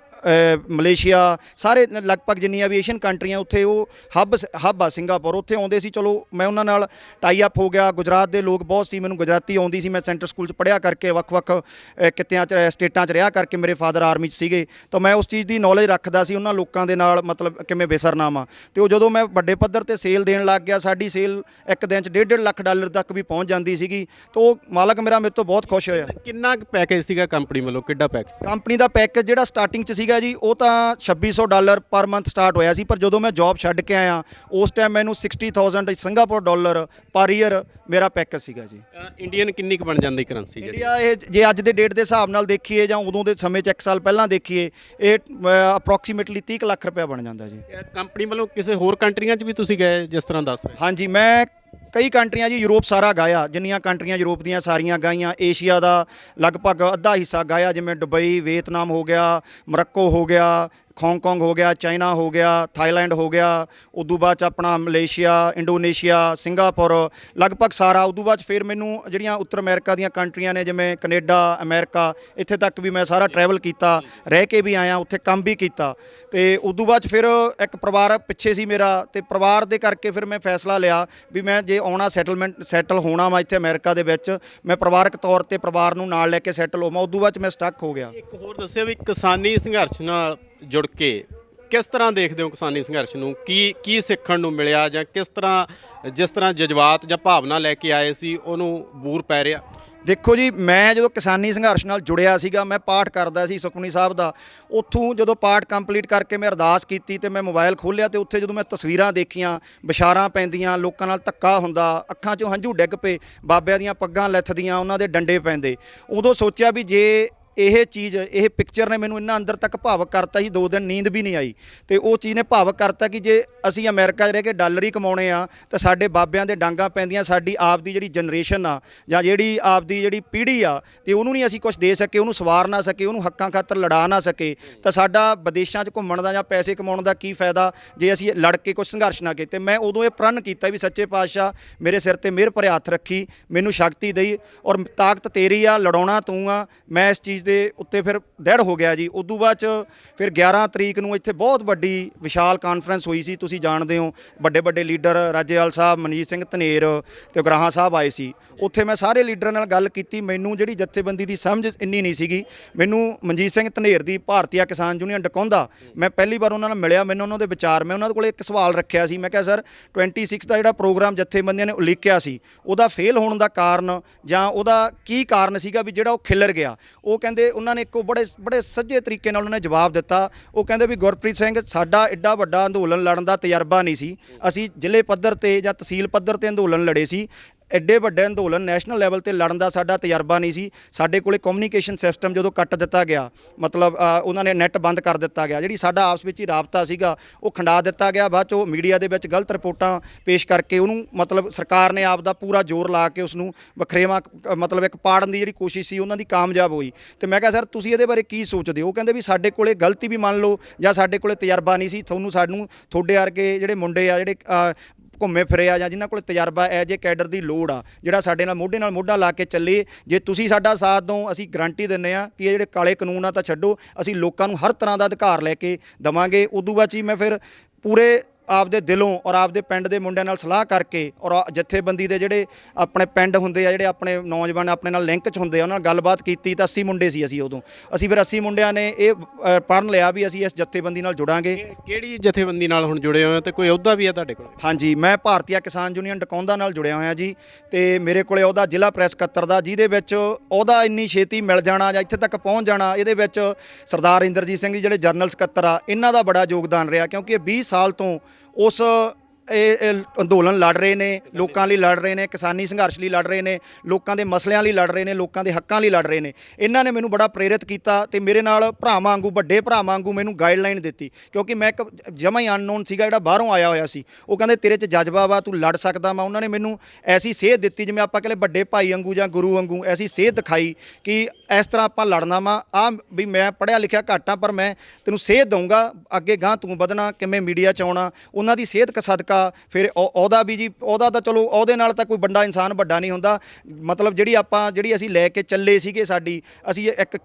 ਮਲੇਸ਼ੀਆ, ਸਾਰੇ ਲਗਭਗ ਜਿੰਨੀਆਂ ਵੀ ਏਸ਼ੀਅਨ ਕੰਟਰੀਆਂ, ਉੱਥੇ ਉਹ ਹੱਬ ਆ ਸਿੰਗਾਪੁਰ, ਉੱਥੇ ਆਉਂਦੇ ਸੀ। ਚਲੋ ਮੈਂ ਉਹਨਾਂ ਨਾਲ ਟਾਈ ਅਪ ਹੋ ਗਿਆ। ਗੁਜਰਾਤ ਦੇ ਲੋਕ ਬਹੁਤ ਸੀ, ਮੈਨੂੰ ਗੁਜਰਾਤੀ ਆਉਂਦੀ ਸੀ। ਮੈਂ ਸੈਂਟਰ ਸਕੂਲ 'ਚ ਪੜ੍ਹਿਆ ਕਰਕੇ, ਵੱਖ-ਵੱਖ ਕਿੱਤਿਆਂ 'ਚ ਸਟੇਟਾਂ 'ਚ ਰਿਹਾ ਕਰਕੇ, ਮੇਰੇ ਫਾਦਰ ਆਰਮੀ 'ਚ ਸੀਗੇ, ਤਾਂ ਮੈਂ ਉਸ ਚੀਜ਼ ਦੀ ਨੌਲੇਜ ਰੱਖਦਾ ਸੀ, ਉਹਨਾਂ ਲੋਕਾਂ ਦੇ ਨਾਲ ਮਤਲਬ ਕਿਵੇਂ ਵਿਸਰਨਾ ਵਾ। ਅਤੇ ਉਹ ਜਦੋਂ ਮੈਂ ਵੱਡੇ ਪੱਧਰ 'ਤੇ ਸੇਲ ਦੇਣ ਲੱਗ ਗਿਆ, ਸਾਡੀ ਸੇਲ ਇੱਕ ਦਿਨ 'ਚ $1.5 ਲੱਖ ਤੱਕ ਵੀ ਪਹੁੰਚ ਜਾਂਦੀ ਸੀਗੀ, ਤਾਂ ਉਹ ਮਾਲਕ ਮੇਰਾ ਮੇਰੇ ਤੋਂ ਬਹੁਤ ਖੁਸ਼ ਹੋਇਆ। ਕਿੰਨਾ ਕੁ ਪੈਕੇਜ ਸੀਗਾ ਕੰਪਨੀ ਵੱਲੋਂ, ਕਿੱਡਾ ਪੈਕੇਜ? ਕੰਪਨੀ ਦਾ ਪੈਕੇਜ ਜਿਹੜਾ ਸਟਾਰਟਿੰਗ 'ਚ ਸੀਗਾ ਜੀ, ਉਹ ਤਾਂ $2600 ਪਰ ਮੰਥ ਸਟਾਰਟ ਹੋਇਆ ਸੀ, ਪਰ ਜਦੋਂ ਮੈਂ ਜੌਬ ਛੱਡ ਕੇ ਆਇਆ ਉਸ ਟਾਈਮ ਮੈਨੂੰ 60,000 ਸਿੰਗਾਪੁਰ ਡਾਲਰ ਪਰ ਈਅਰ ਮੇਰਾ ਪੈਕੇਜ ਸੀਗਾ ਜੀ। ਇੰਡੀਅਨ ਕਿੰਨੀ ਕੁ ਬਣ ਜਾਂਦੀ ਕਰੰਸੀ ਜਿਹੜੀ? ਇੰਡੀਆ ਇਹ ਜੇ ਅੱਜ ਦੇ ਡੇਟ ਦੇ ਹਿਸਾਬ ਨਾਲ ਦੇਖੀਏ ਜਾਂ ਉਦੋਂ ਦੇ ਸਮੇਂ 'ਚ 1 ਸਾਲ ਪਹਿਲਾਂ ਦੇਖੀਏ, ਇਹ ਅਪਰੋਕਸੀਮੇਟਲੀ 30 ਲੱਖ ਰੁਪਇਆ ਬਣ ਜਾਂਦਾ ਜੀ। ਕੰਪਨੀ ਵੱਲੋਂ ਕਿਸੇ ਹੋਰ ਕੰਟਰੀਆਂ 'ਚ ਵੀ ਤੁਸੀਂ ਗਏ ਜਿਸ ਤਰ੍ਹਾਂ ਦੱਸ ਰਹੇ? ਹਾਂਜੀ, ਮੈਂ ਕਈ ਕੰਟਰੀਆਂ ਜੀ, ਯੂਰਪ ਸਾਰਾ ਗਾਇਆ, ਜਿੰਨੀਆਂ ਕੰਟਰੀਆਂ ਯੂਰਪ ਦੀਆਂ ਸਾਰੀਆਂ ਗਾਈਆਂ। ਏਸ਼ੀਆ ਦਾ ਲਗਭਗ ਅੱਧਾ ਹਿੱਸਾ ਗਾਇਆ, ਜਿਵੇਂ ਦੁਬਈ, ਵੀਅਤਨਾਮ ਹੋ ਗਿਆ, ਮੋਰੱਕੋ ਹੋ ਗਿਆ, ਹਾਂਗਕਾਂਗ ਹੋ ਗਿਆ, ਚਾਈਨਾ ਹੋ ਗਿਆ, ਥਾਈਲੈਂਡ ਹੋ ਗਿਆ, ਉਦੋਂ ਬਾਅਦ 'ਚ ਆਪਣਾ ਮਲੇਸ਼ੀਆ, ਇੰਡੋਨੇਸ਼ੀਆ, ਸਿੰਗਾਪੁਰ, ਲਗਭਗ ਸਾਰਾ। ਉਦੋਂ ਬਾਅਦ 'ਚ ਫਿਰ ਮੈਨੂੰ ਜਿਹੜੀਆਂ ਉੱਤਰ ਅਮਰੀਕਾ ਦੀਆਂ ਕੰਟਰੀਆਂ ਨੇ, ਜਿਵੇਂ ਕੈਨੇਡਾ, ਅਮਰੀਕਾ, ਇੱਥੇ ਤੱਕ ਵੀ ਮੈਂ ਸਾਰਾ ਟਰੈਵਲ ਕੀਤਾ, ਰਹਿ ਕੇ ਵੀ ਆਇਆ, ਉੱਥੇ ਕੰਮ ਵੀ ਕੀਤਾ। ਅਤੇ ਉਦੋਂ ਬਾਅਦ 'ਚ ਫਿਰ ਇੱਕ ਪਰਿਵਾਰ ਪਿੱਛੇ ਸੀ ਮੇਰਾ, ਅਤੇ ਪਰਿਵਾਰ ਦੇ ਕਰਕੇ ਫਿਰ ਮੈਂ ਫੈਸਲਾ ਲਿਆ ਵੀ ਮੈਂ ਜੇ ਆਉਣਾ ਸੈਟਲ ਹੋਣਾ ਵਾ ਇੱਥੇ ਅਮਰੀਕਾ ਦੇ ਵਿੱਚ, ਮੈਂ ਪਰਿਵਾਰਕ ਤੌਰ 'ਤੇ ਪਰਿਵਾਰ ਨੂੰ ਨਾਲ ਲੈ ਕੇ ਸੈਟਲ ਹੋਵਾਂ। ਉਦੋਂ ਬਾਅਦ 'ਚ ਮੈਂ ਸਟਕ ਹੋ ਗਿਆ। ਇੱਕ ਹੋਰ ਦੱਸਿਓ ਵੀ ਕਿਸਾਨੀ ਸੰਘਰਸ਼ ਨਾਲ ਜੁੜ ਕੇ ਕਿਸ ਤਰ੍ਹਾਂ ਦੇਖਦੇ ਹੋ ਕਿਸਾਨੀ ਸੰਘਰਸ਼ ਨੂੰ? ਕੀ ਸਿੱਖਣ ਨੂੰ ਮਿਲਿਆ, ਜਾਂ ਕਿਸ ਤਰ੍ਹਾਂ ਜਿਸ ਤਰ੍ਹਾਂ ਜਜ਼ਬਾਤ ਜਾਂ ਭਾਵਨਾ ਲੈ ਕੇ ਆਏ ਸੀ ਉਹਨੂੰ ਬੂਰ ਪੈ ਰਿਹਾ? ਦੇਖੋ ਜੀ, ਮੈਂ ਜਦੋਂ ਕਿਸਾਨੀ ਸੰਘਰਸ਼ ਨਾਲ ਜੁੜਿਆ ਸੀਗਾ, ਮੈਂ ਪਾਠ ਕਰਦਾ ਸੀ ਸੁਖਮਨੀ ਸਾਹਿਬ ਦਾ। ਉੱਥੋਂ ਜਦੋਂ ਪਾਠ ਕੰਪਲੀਟ ਕਰਕੇ ਮੈਂ ਅਰਦਾਸ ਕੀਤੀ ਅਤੇ ਮੈਂ ਮੋਬਾਈਲ ਖੋਲ੍ਹਿਆ, ਅਤੇ ਉੱਥੇ ਜਦੋਂ ਮੈਂ ਤਸਵੀਰਾਂ ਦੇਖੀਆਂ, ਵਿਚਾਰਾਂ ਪੈਂਦੀਆਂ, ਲੋਕਾਂ ਨਾਲ ਧੱਕਾ ਹੁੰਦਾ, ਅੱਖਾਂ 'ਚੋਂ ਹੰਝੂ ਡਿੱਗ ਪਏ, ਬਾਬਿਆਂ ਦੀਆਂ ਪੱਗਾਂ ਲੱਥਦੀਆਂ, ਉਹਨਾਂ ਦੇ ਡੰਡੇ ਪੈਂਦੇ, ਉਦੋਂ ਸੋਚਿਆ ਵੀ ਜੇ ਇਹ ਚੀਜ਼, ਇਹ ਪਿਕਚਰ ਨੇ ਮੈਨੂੰ ਇੰਨਾ ਅੰਦਰ ਤੱਕ ਭਾਵਕ ਕਰਤਾ ਸੀ, 2 ਦਿਨ ਨੀਂਦ ਵੀ ਨਹੀਂ ਆਈ। ਅਤੇ ਉਹ ਚੀਜ਼ ਨੇ ਭਾਵਕ ਕਰਤਾ ਕਿ ਜੇ ਅਸੀਂ ਅਮਰੀਕਾ 'ਚ ਰਹਿ ਕੇ ਡਾਲਰ ਹੀ ਕਮਾਉਣੇ ਆ, ਤਾਂ ਸਾਡੇ ਬਾਬਿਆਂ ਦੇ ਡਾਂਗਾਂ ਪੈਂਦੀਆਂ, ਸਾਡੀ ਆਪ ਦੀ ਜਿਹੜੀ ਜਨਰੇਸ਼ਨ ਆ, ਜਾਂ ਜਿਹੜੀ ਆਪ ਦੀ ਜਿਹੜੀ ਪੀੜ੍ਹੀ ਆ, ਅਤੇ ਉਹਨੂੰ ਨਹੀਂ ਅਸੀਂ ਕੁਝ ਦੇ ਸਕੇ, ਉਹਨੂੰ ਸਵਾਰ ਨਾ ਸਕੇ, ਉਹਨੂੰ ਹੱਕਾਂ ਖਾਤਰ ਲੜਾ ਨਾ ਸਕੇ, ਤਾਂ ਸਾਡਾ ਵਿਦੇਸ਼ਾਂ 'ਚ ਘੁੰਮਣ ਦਾ ਜਾਂ ਪੈਸੇ ਕਮਾਉਣ ਦਾ ਕੀ ਫਾਇਦਾ ਜੇ ਅਸੀਂ ਲੜ ਕੇ ਕੁਝ ਸੰਘਰਸ਼ ਨਾ ਕੀਤੇ। ਮੈਂ ਉਦੋਂ ਇਹ ਪ੍ਰਣ ਕੀਤਾ ਵੀ ਸੱਚੇ ਪਾਤਸ਼ਾਹ ਮੇਰੇ ਸਿਰ ਤੇ ਮਿਹਰ ਭਰੇ ਹੱਥ ਰੱਖੀ, ਮੈਨੂੰ ਸ਼ਕਤੀ ਦੇਈ, ਔਰ ਤਾਕਤ ਤੇਰੀ ਆ, ਲੜਾਉਣਾ ਤੂੰ ਆ। ਮੈਂ ਇਸ ਚੀਜ਼ ਦੇ ਉੱਤੇ ਫਿਰ ਦ੍ਰਿੜ ਹੋ ਗਿਆ ਜੀ। ਉਦੋਂ ਬਾਅਦ 'ਚ ਫਿਰ 11 ਤਰੀਕ ਨੂੰ ਇੱਥੇ ਬਹੁਤ ਵੱਡੀ ਵਿਸ਼ਾਲ ਕਾਨਫਰੰਸ ਹੋਈ ਸੀ, ਤੁਸੀਂ ਜਾਣਦੇ ਹੋ, ਵੱਡੇ ਵੱਡੇ ਲੀਡਰ ਰਾਜੇਵਾਲ ਸਾਹਿਬ, ਮਨਜੀਤ ਸਿੰਘ ਧਨੇਰ ਅਤੇ ਉਗਰਾਹਾਂ ਸਾਹਿਬ ਆਏ ਸੀ। ਉੱਥੇ ਮੈਂ ਸਾਰੇ ਲੀਡਰਾਂ ਨਾਲ ਗੱਲ ਕੀਤੀ। ਮੈਨੂੰ ਜਿਹੜੀ ਜਥੇਬੰਦੀ ਦੀ ਸਮਝ ਇੰਨੀ ਨਹੀਂ ਸੀਗੀ। ਮੈਨੂੰ ਮਨਜੀਤ ਸਿੰਘ ਧਨੇਰ ਦੀ ਭਾਰਤੀਆ ਕਿਸਾਨ ਯੂਨੀਅਨ ਡਕੌਂਦਾ, ਮੈਂ ਪਹਿਲੀ ਵਾਰ ਉਹਨਾਂ ਨਾਲ ਮਿਲਿਆ, ਮੈਨੂੰ ਉਹਨਾਂ ਦੇ ਵਿਚਾਰ, ਮੈਂ ਉਹਨਾਂ ਕੋਲ ਇੱਕ ਸਵਾਲ ਰੱਖਿਆ ਸੀ। ਮੈਂ ਕਿਹਾ ਸਰ, 26 ਦਾ ਜਿਹੜਾ ਪ੍ਰੋਗਰਾਮ ਜਥੇਬੰਦੀਆਂ ਨੇ ਉਲੀਕਿਆ ਸੀ, ਉਹਦਾ ਫੇਲ ਹੋਣ ਦਾ ਕਾਰਨ ਜਾਂ ਉਹਦਾ ਕੀ ਕਾਰਨ ਸੀਗਾ ਵੀ ਜਿਹੜਾ ਉਹ ਖਿਲਰ ਗਿਆ? ਉਹ ਕਹਿੰਦੇ, ਉਹਨਾਂ ਨੇ ਇੱਕੋ ਬੜੇ ਸੱਜੇ ਤਰੀਕੇ ਨਾਲ ਉਹਨਾਂ ਨੇ ਜਵਾਬ ਦਿੱਤਾ। ਉਹ ਕਹਿੰਦੇ ਵੀ ਗੁਰਪ੍ਰੀਤ ਸਿੰਘ, ਸਾਡਾ ਐਡਾ ਵੱਡਾ ਅੰਦੋਲਨ ਲੜਨ ਦਾ ਤਜਰਬਾ ਨਹੀਂ ਸੀ, ਅਸੀਂ ਜ਼ਿਲ੍ਹੇ ਪੱਧਰ 'ਤੇ ਜਾਂ ਤਹਿਸੀਲ ਪੱਧਰ 'ਤੇ ਅੰਦੋਲਨ ਲੜੇ ਸੀ, ਐਡੇ ਵੱਡੇ ਅੰਦੋਲਨ ਨੈਸ਼ਨਲ ਲੈਵਲ ਤੇ ਲੜਨ ਦਾ ਸਾਡਾ ਤਜਰਬਾ ਨਹੀਂ ਸੀ। ਸਾਡੇ ਕੋਲੇ ਕਮਿਊਨੀਕੇਸ਼ਨ ਸਿਸਟਮ ਜਦੋਂ ਕੱਟ ਦਿੱਤਾ ਗਿਆ, ਮਤਲਬ ਉਹਨਾਂ ਨੇ ਨੈੱਟ ਬੰਦ ਕਰ ਦਿੱਤਾ ਗਿਆ, ਜਿਹੜੀ ਸਾਡਾ ਆਪਸ ਵਿੱਚ ਹੀ ਰਾਬਤਾ ਸੀਗਾ ਉਹ ਖੰਡਾ ਦਿੱਤਾ ਗਿਆ। ਬਾਅਦ 'ਚ ਉਹ ਮੀਡੀਆ ਦੇ ਵਿੱਚ ਗਲਤ ਰਿਪੋਰਟਾਂ ਪੇਸ਼ ਕਰਕੇ ਉਹਨੂੰ ਮਤਲਬ ਸਰਕਾਰ ਨੇ ਆਪ ਦਾ ਪੂਰਾ ਜ਼ੋਰ ਲਾ ਕੇ ਉਸ ਨੂੰ ਵੱਖਰੇਵਾਂ ਮਤਲਬ ਇੱਕ ਪਾੜਨ ਦੀ ਜਿਹੜੀ ਕੋਸ਼ਿਸ਼ ਸੀ ਉਹਨਾਂ ਦੀ ਕਾਮਯਾਬ ਹੋਈ। ਤੇ ਮੈਂ ਕਿਹਾ ਸਰ ਤੁਸੀਂ ਇਹਦੇ ਬਾਰੇ ਕੀ ਸੋਚਦੇ ਹੋ? ਉਹ ਕਹਿੰਦੇ ਵੀ ਸਾਡੇ ਕੋਲੇ ਗਲਤੀ ਵੀ ਮੰਨ ਲਓ ਜਾਂ ਸਾਡੇ ਕੋਲੇ ਤਜਰਬਾ ਨਹੀਂ ਸੀ, ਸਾਨੂੰ ਤੁਹਾਡੇ ਵਰਗੇ ਜਿਹੜੇ ਮੁੰਡੇ ਆ ਜਿਹੜੇ ਘੁੰਮੇ ਫਿਰੇ ਆ ਜਾਂ ਜਿਨ੍ਹਾਂ ਕੋਲ ਤਜਰਬਾ ਹੈ ਜੇ ਕੈਡਰ ਦੀ ਲੋੜ ਆ ਜਿਹੜਾ ਸਾਡੇ ਨਾਲ ਮੋਢਾ ਲਾ ਕੇ ਚੱਲੇ। ਜੇ ਤੁਸੀਂ ਸਾਡਾ ਸਾਥ ਦਿਓ ਅਸੀਂ ਗਰੰਟੀ ਦਿੰਦੇ ਆ ਕਿ ਇਹ ਜਿਹੜੇ ਕਾਲੇ ਕਾਨੂੰਨ ਆ ਤਾਂ ਛੱਡੋ, ਅਸੀਂ ਲੋਕਾਂ ਨੂੰ ਹਰ ਤਰ੍ਹਾਂ ਦਾ ਅਧਿਕਾਰ ਲੈ ਕੇ ਦੇਵਾਂਗੇ। ਉਦੋਂ ਬਾਅਦ 'ਚ ਮੈਂ ਫਿਰ ਪੂਰੇ ਆਪਦੇ ਦਿਲੋਂ ਔਰ ਆਪਦੇ ਪਿੰਡ ਦੇ ਮੁੰਡਿਆਂ ਨਾਲ ਸਲਾਹ ਕਰਕੇ ਔਰ ਜਥੇਬੰਦੀ ਦੇ ਜਿਹੜੇ ਆਪਣੇ ਪਿੰਡ ਹੁੰਦੇ ਆ, ਜਿਹੜੇ ਆਪਣੇ ਨੌਜਵਾਨ ਆਪਣੇ ਨਾਲ ਲਿੰਕ 'ਚ ਹੁੰਦੇ ਆ, ਉਹਨਾਂ ਨਾਲ ਗੱਲਬਾਤ ਕੀਤੀ ਤਾਂ 80 ਮੁੰਡੇ ਸੀ ਅਸੀਂ ਉਦੋਂ। ਅਸੀਂ ਫਿਰ 80 ਮੁੰਡਿਆਂ ਨੇ ਇਹ ਪੜ੍ਹ ਲਿਆ ਵੀ ਅਸੀਂ ਇਸ ਜਥੇਬੰਦੀ ਨਾਲ ਜੁੜਾਂਗੇ। ਕਿਹੜੀ ਜਥੇਬੰਦੀ ਨਾਲ ਹੁਣ ਜੁੜੇ ਹੋਏ ਹੋ ਤੇ ਕੋਈ ਅਹੁਦਾ ਵੀ ਹੈ ਤੁਹਾਡੇ ਕੋਲ? ਹਾਂਜੀ, ਮੈਂ ਭਾਰਤੀ ਕਿਸਾਨ ਯੂਨੀਅਨ ਡਕੌਂਦਾ ਨਾਲ ਜੁੜਿਆ ਹੋਇਆ ਜੀ, ਤੇ ਮੇਰੇ ਕੋਲੇ ਉਹਦਾ ਜ਼ਿਲ੍ਹਾ ਪ੍ਰੈਸ ਸਕੱਤਰ ਦਾ, ਜਿਹਦੇ ਵਿੱਚ ਉਹਦਾ ਇੰਨੀ ਛੇਤੀ ਮਿਲ ਜਾਣਾ ਜਾਂ ਇੱਥੇ ਤੱਕ ਪਹੁੰਚ ਜਾਣਾ, ਇਹਦੇ ਵਿੱਚ ਸਰਦਾਰ ਇੰਦਰਜੀਤ ਸਿੰਘ ਜੀ ਜਿਹੜੇ ਜਨਰਲ ਸਕੱਤਰ ਆ, ਇਹਨਾਂ ਦਾ ਬੜਾ ਯੋਗਦਾਨ ਰਿਹਾ, ਕਿਉਂਕਿ ਇਹ 20 ਸਾਲ ਤੋਂ ਉਸ ਇਹ ਅੰਦੋਲਨ ਲੜ ਰਹੇ ਨੇ, ਲੋਕਾਂ ਲਈ ਲੜ ਰਹੇ ਨੇ, ਕਿਸਾਨੀ ਸੰਘਰਸ਼ ਲਈ ਲੜ ਰਹੇ ਨੇ, ਲੋਕਾਂ ਦੇ ਮਸਲਿਆਂ ਲਈ ਲੜ ਰਹੇ ਨੇ, ਲੋਕਾਂ ਦੇ ਹੱਕਾਂ ਲਈ ਲੜ ਰਹੇ ਨੇ। ਇਹਨਾਂ ਨੇ ਮੈਨੂੰ ਬੜਾ ਪ੍ਰੇਰਿਤ ਕੀਤਾ ਤੇ ਮੇਰੇ ਨਾਲ ਭਰਾਵਾਂ ਵਾਂਗੂ, ਵੱਡੇ ਭਰਾਵਾਂ ਵਾਂਗੂ ਮੈਨੂੰ ਗਾਈਡਲਾਈਨ ਦਿੱਤੀ, ਕਿਉਂਕਿ ਮੈਂ ਇੱਕ ਜਮਾਂ ਹੀ ਅਨਨੋਨ ਸੀਗਾ, ਜਿਹੜਾ ਬਾਹਰੋਂ ਆਇਆ ਹੋਇਆ ਸੀ। ਉਹ ਕਹਿੰਦੇ ਤੇਰੇ 'ਚ ਜਜ਼ਬਾ ਵਾ, ਤੂੰ ਲੜ ਸਕਦਾ ਵਾ। ਉਹਨਾਂ ਨੇ ਮੈਨੂੰ ਐਸੀ ਸੇਧ ਦਿੱਤੀ, ਜਿਵੇਂ ਆਪਾਂ ਕਹਿੰਦੇ ਵੱਡੇ ਭਾਈ ਵਾਂਗੂ ਜਾਂ ਗੁਰੂ ਵਾਂਗੂ ਐਸੀ ਸੇਧ ਦਿਖਾਈ ਕਿ ਇਸ ਤਰ੍ਹਾਂ ਆਪਾਂ ਲੜਨਾ ਵਾ। ਆ ਵੀ ਮੈਂ ਪੜ੍ਹਿਆ ਲਿਖਿਆ ਘੱਟ ਆ, ਪਰ ਮੈਂ ਤੈਨੂੰ ਸੇਧ ਦਊਂਗਾ, ਅੱਗੇ ਗਾਂ ਤੂੰ ਵਧਣਾ, ਕਿਵੇਂ ਮੀਡੀਆ 'ਚ ਆਉਣਾ। ਉਹਨਾਂ ਦੀ ਸੇਧ ਸਦਕਾ ਫਿਰ ਉਹਦਾ ਵੀ ਜੀ, ਉਹਦਾ ਤਾਂ ਚਲੋ ਉਹਦੇ ਨਾਲ ਤਾਂ ਕੋਈ ਬੰਦਾ ਇਨਸਾਨ ਵੱਡਾ ਨਹੀਂ ਹੁੰਦਾ। ਮਤਲਬ ਜਿਹੜੀ ਅਸੀਂ ਲੈ ਕੇ ਚੱਲੇ ਸੀਗੇ, ਸਾਡੀ ਅਸੀਂ ਇੱਕ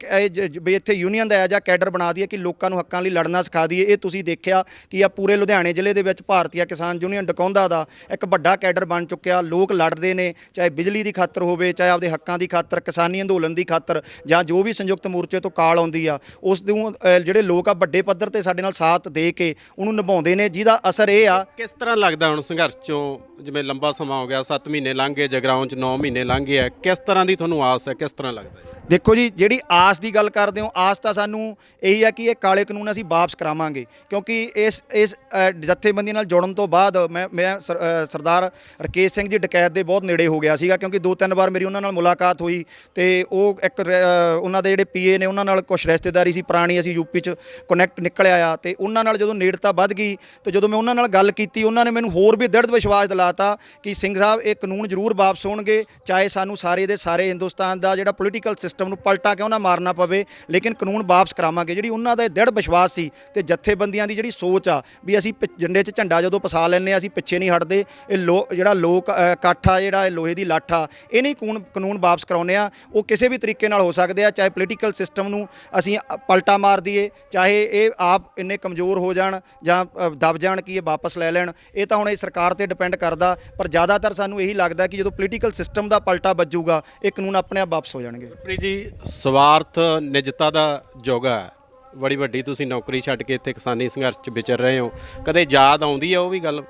ਵੀ ਇੱਥੇ ਯੂਨੀਅਨ ਦਾ ਜਾਂ ਕੈਡਰ ਬਣਾ ਦਈਏ ਕਿ ਲੋਕਾਂ ਨੂੰ ਹੱਕਾਂ ਲਈ ਲੜਨਾ ਸਿਖਾ ਦਈਏ। ਇਹ ਤੁਸੀਂ ਦੇਖਿਆ ਕਿ ਆ ਪੂਰੇ ਲੁਧਿਆਣੇ ਜ਼ਿਲ੍ਹੇ ਦੇ ਵਿੱਚ ਭਾਰਤੀ ਕਿਸਾਨ ਯੂਨੀਅਨ ਡਕੌਂਦਾ ਦਾ ਇੱਕ ਵੱਡਾ ਕੈਡਰ ਬਣ ਚੁੱਕਿਆ। ਲੋਕ ਲੜਦੇ ਨੇ, ਚਾਹੇ ਬਿਜਲੀ ਦੀ ਖਾਤਰ ਹੋਵੇ, ਚਾਹੇ ਆਪਦੇ ਹੱਕਾਂ ਦੀ ਖਾਤਰ, ਕਿਸਾਨੀ ਅੰਦੋਲਨ ਦੀ ਖਾਤਰ, ਜਾਂ ਜੋ ਵੀ ਸੰਯੁਕਤ ਮੋਰਚੇ ਤੋਂ ਕਾਲ ਆਉਂਦੀ ਆ, ਉਸ ਨੂੰ ਜਿਹੜੇ ਲੋਕ ਆ ਵੱਡੇ ਪੱਧਰ ਤੇ ਸਾਡੇ ਨਾਲ ਸਾਥ ਦੇ ਕੇ ਉਹਨੂੰ ਨਿਭਾਉਂਦੇ ਨੇ, ਜਿਹਦਾ ਅਸਰ ਇਹ ਆ। ਕਿਸ ਤਰ੍ਹਾਂ ਲੱਗਦਾ ਹੁਣ ਸੰਘਰਸ਼ ਚੋਂ, ਜਿਵੇਂ ਲੰਬਾ ਸਮਾਂ ਹੋ ਗਿਆ, 7 ਮਹੀਨੇ ਲੰਘ ਗਏ, ਜਗਰਾਉਂ 'ਚ 9 ਮਹੀਨੇ ਲੰਘ ਗਏ ਆ, ਕਿਸ ਤਰ੍ਹਾਂ ਦੀ ਤੁਹਾਨੂੰ ਆਸ ਹੈ, ਕਿਸ ਤਰ੍ਹਾਂ ਲੱਗਦਾ? ਦੇਖੋ ਜੀ, ਜਿਹੜੀ ਆਸ ਦੀ ਗੱਲ ਕਰਦੇ ਹੋ, ਆਸ ਤਾਂ ਸਾਨੂੰ ਇਹੀ ਆ ਕਿ ਇਹ ਕਾਲੇ ਕਾਨੂੰਨ ਅਸੀਂ ਵਾਪਸ ਕਰਾਵਾਂਗੇ, ਕਿਉਂਕਿ ਇਸ ਜਥੇਬੰਦੀ ਨਾਲ ਜੁੜਨ ਤੋਂ ਬਾਅਦ ਮੈਂ ਸਰਦਾਰ ਰਕੇਸ਼ ਸਿੰਘ ਜੀ ਡਕੈਤ ਦੇ ਬਹੁਤ ਨੇੜੇ ਹੋ ਗਿਆ ਸੀਗਾ, ਕਿਉਂਕਿ 2-3 ਵਾਰ ਮੇਰੀ ਉਹਨਾਂ ਨਾਲ ਮੁਲਾਕਾਤ ਹੋਈ ਤੇ ਉਹ ਇੱਕ ਉਹਨਾਂ ਦੇ ਜਿਹੜੇ ਪੀਏ ਨੇ, ਉਹਨਾਂ ਨਾਲ ਕੁਛ ਰਿਸ਼ਤੇਦਾਰੀ ਸੀ ਪੁਰਾਣੀ, ਅਸੀਂ ਯੂਪੀ 'ਚ ਕਨੈਕਟ ਨਿਕਲਿਆ ਆ, ਤੇ ਉਹਨਾਂ ਨਾਲ ਜਦੋਂ ਨੇੜਤਾ ਵੱਧ ਗਈ ਤੇ ਜਦੋਂ ਮੈਂ ਉਹਨਾਂ ਨਾਲ ਗੱਲ ਕੀਤੀ, ਉਹਨਾਂ ਨੇ ਮੈਨੂੰ ਹੋਰ ਵੀ ਦ੍ਰਿੜ ਵਿਸ਼ਵਾਸ ਦਿਲਾਤਾ ਕਿ ਸਿੰਘ ਸਾਹਿਬ ਇਹ ਕਾਨੂੰਨ ਜ਼ਰੂਰ ਵਾਪਸ ਹੋਣਗੇ, ਚਾਹੇ ਸਾਨੂੰ ਸਾਰੇ ਦੇ ਸਾਰੇ ਹਿੰਦੁਸਤਾਨ ਦਾ ਜਿਹੜਾ ਪੋਲੀਟੀਕਲ ਸਿਸਟਮ ਨੂੰ ਪਲਟਾ ਕਿਉਂ ਨਾ ਮਾਰਨਾ ਪਵੇ, ਲੇਕਿਨ ਕਾਨੂੰਨ ਵਾਪਸ ਕਰਾਵਾਂਗੇ। ਜਿਹੜੀ ਉਹਨਾਂ ਦਾ ਦ੍ਰਿੜ ਵਿਸ਼ਵਾਸ ਸੀ ਤੇ ਜਥੇਬੰਦੀਆਂ ਦੀ ਜਿਹੜੀ ਸੋਚ ਆ ਵੀ ਅਸੀਂ ਝੰਡੇ 'ਚ ਝੰਡਾ ਜਦੋਂ ਪਸਾ ਲੈਂਦੇ ਹਾਂ, ਅਸੀਂ ਪਿੱਛੇ ਨਹੀਂ ਹਟਦੇ, ਇਹ ਜਿਹੜਾ ਲੋਕ ਇਕੱਠ ਆ, ਜਿਹੜਾ ਇਹ ਲੋਹੇ ਦੀ ਲੱਠ ਆ, ਇਹ ਨਹੀਂ ਕਾਨੂੰਨ ਵਾਪਸ ਕਰਾਉਂਦੇ ਆ। ਉਹ ਕਿਸੇ ਵੀ ਤਰੀਕੇ ਨਾਲ ਹੋ ਸਕਦੇ ਆ, ਚਾਹੇ ਪੋਲੀਟੀਕਲ ਸਿਸਟਮ ਨੂੰ ਅਸੀਂ ਪਲਟਾ ਮਾਰ ਦਈਏ, ਚਾਹੇ ਇਹ ਆਪ ਇੰਨੇ ਕਮਜ਼ੋਰ ਹੋ ਜਾਣ ਜਾਂ ਦਬ ਜਾਣ ਕਿ ਇਹ ਵਾਪਸ ਲੈ ਲੈਣ। ਇਹ ਤਾਂ ਹੁਣ ਇਹ ਸਰਕਾਰ ਤੇ ਡਿਪੈਂਡ ਕਰਦਾ, ਪਰ ਜ਼ਿਆਦਾਤਰ ਸਾਨੂੰ ਇਹੀ ਲੱਗਦਾ ਕਿ ਜਦੋਂ ਪੋਲੀਟੀਕਲ ਸਿਸਟਮ ਦਾ ਪਲਟਾ ਵੱਜੂਗਾ, ਇਹ ਕਾਨੂੰਨ ਆਪਣੇ ਆਪ ਵਾਪਸ ਹੋ ਜਾਣਗੇ। ਪ੍ਰੀਤ ਜੀ, ਸਵਾਰਥ ਨਿਜਤਾ ਦਾ ਯੁੱਗ ਹੈ, ਬੜੀ ਵੱਡੀ ਤੁਸੀਂ ਨੌਕਰੀ ਛੱਡ ਕੇ ਇੱਥੇ ਕਿਸਾਨੀ ਸੰਘਰਸ਼ 'ਚ ਵਿਚਰ ਰਹੇ ਹੋ, ਕਦੇ ਯਾਦ ਆਉਂਦੀ ਆ ਉਹ ਵੀ ਗੱਲ?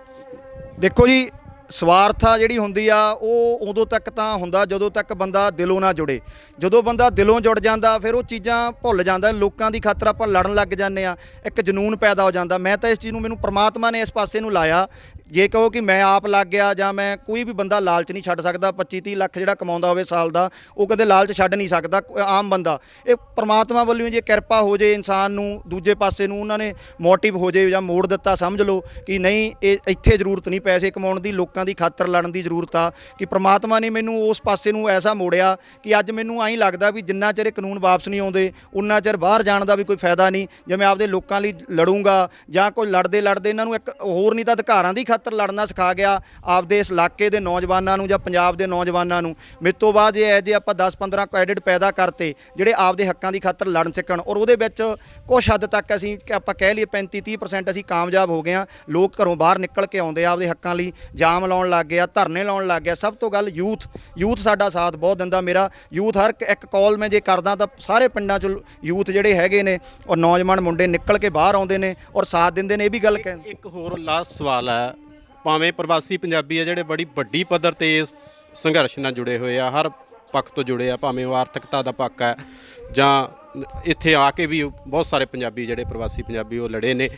ਦੇਖੋ ਜੀ, ਸਵਾਰਥਾ ਜਿਹੜੀ ਹੁੰਦੀ ਆ ਉਹ ਉਦੋਂ ਤੱਕ ਤਾਂ ਹੁੰਦਾ ਜਦੋਂ ਤੱਕ ਬੰਦਾ ਦਿਲੋਂ ਨਾ ਜੁੜੇ। ਜਦੋਂ ਬੰਦਾ ਦਿਲੋਂ ਜੁੜ ਜਾਂਦਾ, ਫਿਰ ਉਹ ਚੀਜ਼ਾਂ ਭੁੱਲ ਜਾਂਦਾ। ਲੋਕਾਂ ਦੀ ਖਾਤਰ ਆਪਾਂ ਲੜਨ ਲੱਗ ਜਾਂਦੇ ਆ, ਇੱਕ ਜਨੂਨ ਪੈਦਾ ਹੋ ਜਾਂਦਾ। ਮੈਂ ਤਾਂ ਇਸ ਚੀਜ਼ ਨੂੰ, ਮੈਨੂੰ ਪ੍ਰਮਾਤਮਾ ਨੇ ਇਸ ਪਾਸੇ ਨੂੰ ਲਾਇਆ। ਜੇ ਕਹੋ ਕਿ ਮੈਂ ਆਪ ਲੱਗ ਗਿਆ ਜਾਂ ਮੈਂ, ਕੋਈ ਵੀ ਬੰਦਾ ਲਾਲਚ ਨਹੀਂ ਛੱਡ ਸਕਦਾ। 25-30 ਲੱਖ ਜਿਹੜਾ ਕਮਾਉਂਦਾ ਹੋਵੇ ਸਾਲ ਦਾ, ਉਹ ਕਦੇ ਲਾਲਚ ਛੱਡ ਨਹੀਂ ਸਕਦਾ ਆਮ ਬੰਦਾ। ਇਹ ਪ੍ਰਮਾਤਮਾ ਵੱਲੋਂ ਜੇ ਕਿਰਪਾ ਹੋ ਜੇ ਇਨਸਾਨ ਨੂੰ, ਦੂਜੇ ਪਾਸੇ ਨੂੰ ਉਹਨਾਂ ਨੇ ਮੋਟਿਵ ਹੋ ਜੇ ਜਾਂ ਮੋੜ ਦਿੱਤਾ, ਸਮਝ ਲਓ ਕਿ ਨਹੀਂ, ਇਹ ਇੱਥੇ ਜ਼ਰੂਰਤ ਨਹੀਂ ਪੈਸੇ ਕਮਾਉਣ ਦੀ, ਲੋਕਾਂ ਦੀ ਖਾਤਰ ਲੜਨ ਦੀ ਜ਼ਰੂਰਤ ਆ। ਕਿ ਪ੍ਰਮਾਤਮਾ ਨੇ ਮੈਨੂੰ ਉਸ ਪਾਸੇ ਨੂੰ ਐਸਾ ਮੋੜਿਆ ਕਿ ਅੱਜ ਮੈਨੂੰ ਐਂ ਲੱਗਦਾ ਵੀ ਜਿੰਨਾ ਚਿਰ ਇਹ ਕਾਨੂੰਨ ਵਾਪਸ ਨਹੀਂ ਆਉਂਦੇ, ਉਨਾ ਚਿਰ ਬਾਹਰ ਜਾਣ ਦਾ ਵੀ ਕੋਈ ਫਾਇਦਾ ਨਹੀਂ। ਜੇ ਮੈਂ ਆਪਦੇ ਲੋਕਾਂ ਲਈ ਲੜੂੰਗਾ ਜਾਂ ਕੋਈ ਲੜਦੇ ਇਹਨਾਂ ਨੂੰ ਇੱਕ ਹੋਰ ਨਹੀਂ ਤਾਂ ਅਧਿਕਾਰਾਂ ਦੀ ਖਾਤਰ ਲੜਨਾ ਸਿਖਾ ਗਿਆ, ਆਪਦੇ ਇਸ ਇਲਾਕੇ ਦੇ ਨੌਜਵਾਨਾਂ ਨੂੰ ਜਾਂ ਪੰਜਾਬ ਦੇ ਨੌਜਵਾਨਾਂ ਨੂੰ। ਮੇਰੇ ਤੋਂ ਬਾਅਦ ਜੇ ਆਪਾਂ 10-15 ਕੈਡਟ ਪੈਦਾ ਕਰਤੇ ਜਿਹੜੇ ਆਪਦੇ ਹੱਕਾਂ ਦੀ ਖਾਤਰ ਲੜਨ ਸਿੱਖਣ, ਔਰ ਉਹਦੇ ਵਿੱਚ ਕੁਛ ਹੱਦ ਤੱਕ ਅਸੀਂ ਆਪਾਂ ਕਹਿ ਲਈਏ 35-30% ਅਸੀਂ ਕਾਮਯਾਬ ਹੋ ਗਏ ਹਾਂ। ਲੋਕ ਘਰੋਂ ਬਾਹਰ ਨਿਕਲ ਕੇ ਆਉਂਦੇ ਆ, ਆਪਦੇ ਹੱਕਾਂ ਲਈ ਜਾਮ ਲਾਉਣ ਲੱਗ ਗਿਆ, ਧਰਨੇ ਲਾਉਣ ਲੱਗ ਗਿਆ। ਸਭ ਤੋਂ ਗੱਲ ਯੂਥ ਸਾਡਾ ਸਾਥ ਬਹੁਤ ਦਿੰਦਾ। ਮੇਰਾ ਯੂਥ ਹਰ ਇੱਕ ਕਾਲ ਮੈਂ ਜੇ ਕਰਦਾ ਤਾਂ ਸਾਰੇ ਪਿੰਡਾਂ 'ਚ ਯੂਥ ਜਿਹੜੇ ਹੈਗੇ ਨੇ ਔਰ ਨੌਜਵਾਨ ਮੁੰਡੇ ਨਿਕਲ ਕੇ ਬਾਹਰ ਆਉਂਦੇ ਨੇ ਔਰ ਸਾਥ ਦਿੰਦੇ ਨੇ। ਇਹ ਵੀ ਗੱਲ ਇੱਕ ਹੋਰ ਲਾਸਟ ਸਵਾਲ ਹੈ, ਭਾਵੇਂ ਪ੍ਰਵਾਸੀ ਪੰਜਾਬੀ ਆ ਜਿਹੜੇ ਬੜੀ ਵੱਡੀ ਪੱਧਰ ਤੇ ਇਸ ਸੰਘਰਸ਼ ਨਾਲ ਜੁੜੇ ਹੋਏ ਆ, ਹਰ ਪੱਖ ਤੋਂ ਜੁੜੇ ਆ, ਭਾਵੇਂ ਉਹ ਆਰਥਿਕਤਾ ਦਾ ਪੱਖ ਹੈ ਜਾਂ ਇੱਥੇ ਆ ਕੇ ਵੀ ਬਹੁਤ ਸਾਰੇ ਪੰਜਾਬੀ ਜਿਹੜੇ ਪ੍ਰਵਾਸੀ ਪੰਜਾਬੀ ਉਹ ਲੜੇ ਨੇ,